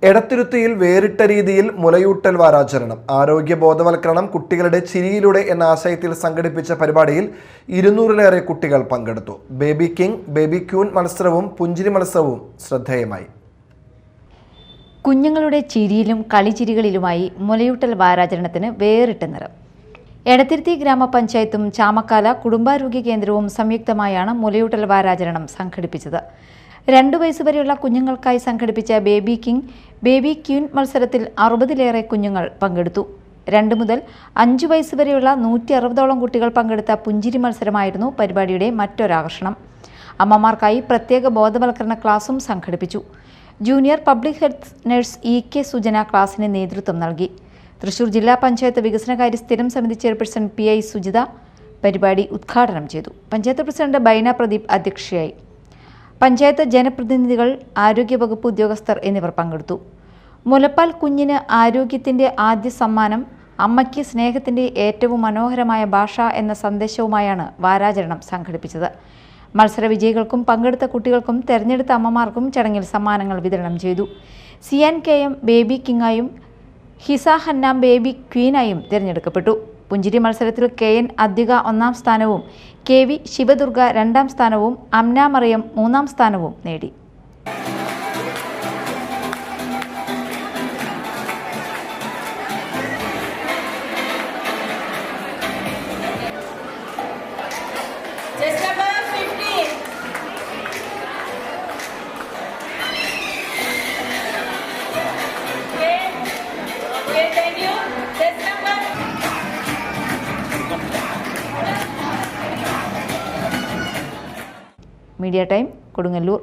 എടത്തിരുത്തിയിൽ വേറിട്ട രീതിയിൽ മുലയൂട്ടൽ വാരാചരണം, ആരോഗ്യ ബോധവൽക്കരണം കുട്ടികളുടെ ചിരിയിലൂടെ എന്ന ആശയത്തിൽ സംഘടിപ്പിച്ച പരിപാടിയിൽ 200-ലേറെ കുട്ടികൾ പങ്കെടുത്തു. ബേബി കിങ്, ബേബി ക്യൂൻ മത്സരവും പുഞ്ചിരി മത്സരവും ശ്രദ്ധേയമായി. കുഞ്ഞുങ്ങളുടെ ചിരിയിലും കളിച്ചിരികളിലുമായി മുലയൂട്ടൽ വാരാചരണത്തിന് വേറിട്ട നിറം. എടത്തിരുത്തി ഗ്രാമപഞ്ചായത്തും ചാമക്കാല കുടുംബാരോഗ്യ കേന്ദ്രവും സംയുക്തമായാണ് മുലയൂട്ടൽ വാരാചരണം സംഘടിപ്പിച്ചത്. 2 വയസ്സുവരെയുള്ള കുഞ്ഞുങ്ങൾക്കായി സംഘടിപ്പിച്ച ബേബി കിങ്, ബേബി ക്യൂൻ മത്സരത്തിൽ 60-ലേറെ കുഞ്ഞുങ്ങൾ പങ്കെടുത്തു. 2 മുതൽ 5 വയസ്സുവരെയുള്ള 160ഓളം കുട്ടികൾ പങ്കെടുത്ത പുഞ്ചിരി മത്സരമായിരുന്നു പരിപാടിയുടെ മറ്റൊരാകർഷണം. അമ്മമാർക്കായി പ്രത്യേക ബോധവൽക്കരണ ക്ലാസും സംഘടിപ്പിച്ചു. Junior public health nurse EK Sujana ക്ലാസിന് നേതൃത്വം നൽകി. തൃശൂർ ജില്ലാ പഞ്ചായത്ത് വികസനകാര്യ സ്ഥിരം സമിതി ചെയർപേഴ്സൺ PI സുജിത പരിപാടി ഉദ്ഘാടനം ചെയ്തു. പഞ്ചായത്ത് പ്രസിഡന്റ് ബൈന പ്രദീപ് അധ്യക്ഷയായി. പഞ്ചായത്ത് ജനപ്രതിനിധികൾ, ആരോഗ്യവകുപ്പ് ഉദ്യോഗസ്ഥർ എന്നിവർ പങ്കെടുത്തു. മുലപ്പാൽ കുഞ്ഞിന് ആരോഗ്യത്തിൻ്റെ ആദ്യ സമ്മാനം, അമ്മയ്ക്ക് സ്നേഹത്തിൻ്റെ ഏറ്റവും മനോഹരമായ ഭാഷ എന്ന സന്ദേശവുമായാണ് വാരാചരണം സംഘടിപ്പിച്ചത്. മത്സര വിജയികൾക്കും പങ്കെടുത്ത കുട്ടികൾക്കും തെരഞ്ഞെടുത്ത അമ്മമാർക്കും ചടങ്ങിൽ സമ്മാനങ്ങൾ വിതരണം ചെയ്തു. സിയാൻ KM ബേബി കിങ്ങായും ഹിസ ഹന്നാം ബേബി ക്വീനായും തിരഞ്ഞെടുക്കപ്പെട്ടു. പുഞ്ചിരി മത്സരത്തിൽ KN അദ്വിക 1ാം സ്ഥാനവും KV ശിവദുർഗ 2ാം സ്ഥാനവും അംന മറിയം 3ാം സ്ഥാനവും നേടി. Media time, Kodungallur.